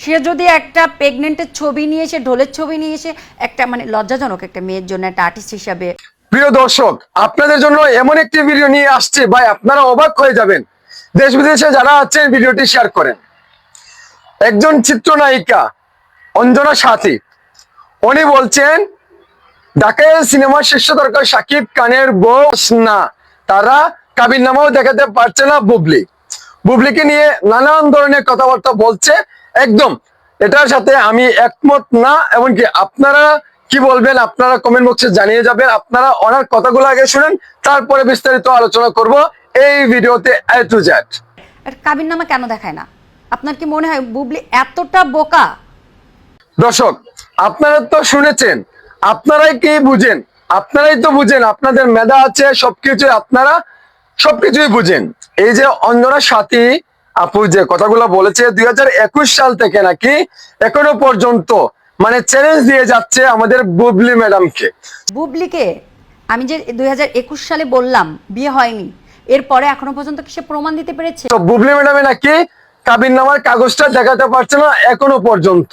সে যদি একটা প্রেগনেন্টের ছবি নিয়ে এসে, ঢোলের ছবি নিয়ে এসে, একটা মানে লজ্জাজনক একটা মেয়ের জন্য, একটা আর্টিস্ট হিসাবে। প্রিয় দর্শক, আপনাদের জন্য এমন একটি ভিডিও নিয়ে আসছে ভাই, আপনারা অবাক হয়ে যাবেন। দেশ বিদেশে যারা আছেন ভিডিওটি শেয়ার করেন। একজন চিত্রনায়িকা অঞ্জনা সাথী, উনি বলছেন ঢাকায় সিনেমার শীর্ষ তারকা শাকিব খানের বউ না, তারা কাবিননামাও দেখাতে পারছে না। বুবলিকে নিয়ে নানান ধরনের কথাবার্তা বলছে। একদম এটার সাথে আমি একমত না। এমনকি আপনারা কি বলবেন, আপনারা কমেন্ট বক্সে জানিয়ে যাবেন। আপনারা ওনার কথাগুলো আগে শুনেন, তারপরে বিস্তারিত আলোচনা করব এই ভিডিওতে A to Z। আর কাবিননামা কেন দেখায় না? আপনার কি মনে হয় বুবলি এতটা বোকা? দর্শক, আপনারা তো শুনেছেন, আপনারাই কি বুঝেন? আপনারাই তো বুঝেন, আপনাদের মেধা আছে, সবকিছু আপনারা সবকিছুই বুঝেন। এই যে অঞ্জনা সাথী আপু যে কথাগুলো বলেছে 2021 সাল থেকে নাকি এখনো পর্যন্ত মানে চ্যালেঞ্জ দিয়ে যাচ্ছে আমাদের বুবলি ম্যাডামকে। বুবলিকে আমি যে 2021 সালে বললাম বিয়ে হয়নি, এরপরে এখনো পর্যন্ত কি সে প্রমাণ দিতে পেরেছে? তো বুবলি ম্যাডামে নাকি কাবিননামার কাগজটা দেখাতে পারছে না এখনো পর্যন্ত।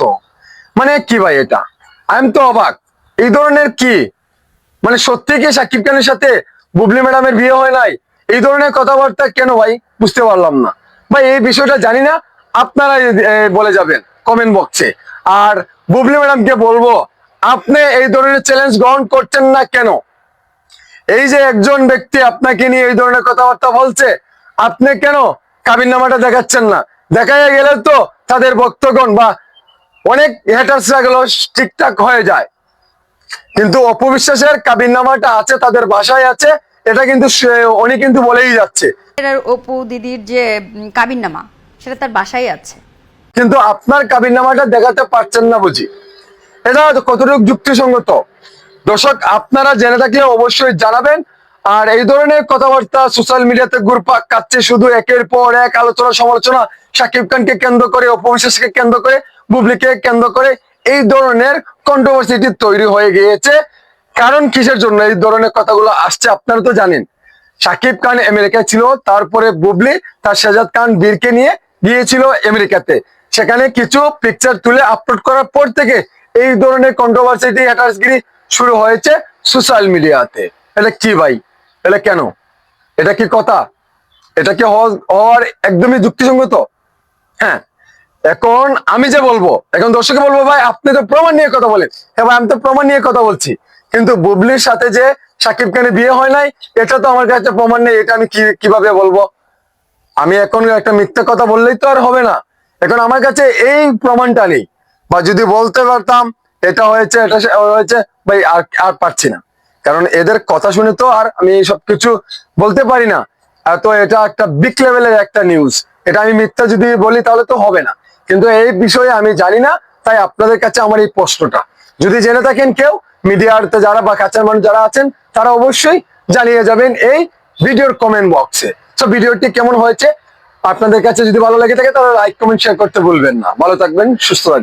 মানে কি ভাই এটা? আমি তো অবাক। এই ধরনের কি মানে সত্যি কি শাকিব খানের সাথে বুবলি ম্যাডামের বিয়ে হয় নাই? এই ধরনের কথাবার্তা কেন ভাই? বুঝতে পারলাম না ভাই, এই বিষয়টা জানি না। আপনারা বলে যাবেন কমেন্ট বক্সে। আর বুবলি ম্যাডামকে বলবো, আপনি এই ধরনের চ্যালেঞ্জ গ্রহণ করছেন না কেন? এই যে একজন ব্যক্তি আপনাকে নিয়ে এই ধরনের কথাবার্তা বলছে, আপনি কেন কাবিননামাটা দেখাচ্ছেন না? দেখাইয়া গেলে তো তাদের ভক্তগণ বা অনেক হ্যাটার্সরা গেল ঠিকঠাক হয়ে যায়। কিন্তু অপবিশ্বাসের কাবিননামাটা আছে, তাদের বাসায় আছে, এটা কিন্তু উনি কিন্তু বলেই যাচ্ছে। অপু দিদির যে কাবিননামা, সেটা তার বাসায় আছে। কিন্তু আপনার কাবিননামাটা দেখাতে পারছেন না বুঝি? এটা কতটুকু যুক্তিসঙ্গত? দর্শক, আপনারা জেনে থাকলে অবশ্যই জানাবেন। আর এই ধরনের কথাবার্তা সোশ্যাল মিডিয়াতে ঘুরপাক খাচ্ছে, শুধু একের পর এক আলোচনা সমালোচনা, শাকিব খানকে কেন্দ্র করে, অপবিশ্বাসকে কেন্দ্র করে, বুবলিকে কেন্দ্র করে এই ধরনের কন্ট্রোভার্সিটি তৈরি হয়ে গিয়েছে। কারণ কিসের জন্য এই ধরনের কথাগুলো আসছে আপনারা তো জানেন। শাকিব খান আমেরিকায় ছিল, তারপরে বুবলি তার শাহজাদ খান বীরকে নিয়ে গিয়েছিল আমেরিকাতে। সেখানে কিছু পিকচার তুলে আপলোড করার পর থেকে এই ধরনের কন্ট্রোভার্সিটি হ্যাটার্সগিরি শুরু হয়েছে সোশ্যাল মিডিয়াতে। এটা কি ভাই? এটা কেন? এটা কি কথা? এটা কি হওয়ার একদমই যুক্তিসঙ্গত? হ্যাঁ, এখন আমি যে বলবো, এখন দর্শকে বলবো ভাই আপনি তো প্রমাণ নিয়ে কথা বলেন। হ্যাঁ ভাই, আমি তো প্রমাণ নিয়ে কথা বলছি, কিন্তু বুবলির সাথে যে শাকিব খানের বিয়ে হয় নাই, এটা তো আমার কাছে প্রমাণ নেই। এটা আমি কিভাবে বলবো? আমি এখন একটা মিথ্যা কথা বললেই তো আর হবে না। এখন আমার কাছে এই প্রমাণটা নেই, বা যদি বলতে পারতাম এটা হয়েছে এটা হয়েছে, ভাই আর পারছি না। কারণ এদের কথা শুনে তো আর আমি সবকিছু বলতে পারি না। তো এটা একটা বিগ লেভেলের একটা নিউজ, এটা আমি মিথ্যা যদি বলি তাহলে তো হবে না। কিন্তু এই বিষয়ে আমি জানি না, তাই আপনাদের কাছে আমার এই প্রশ্নটা, যদি জেনে থাকেন কেউ মিডিয়াতে যারা বা কাছের মানুষ যারা আছেন, তারা অবশ্যই জানিয়ে যাবেন এই ভিডিওর কমেন্ট বক্সে। তো ভিডিওটি কেমন হয়েছে আপনাদের কাছে যদি ভালো লেগে থাকে তাহলে লাইক কমেন্ট শেয়ার করতে ভুলবেন না। ভালো থাকবেন, সুস্থ থাকবেন।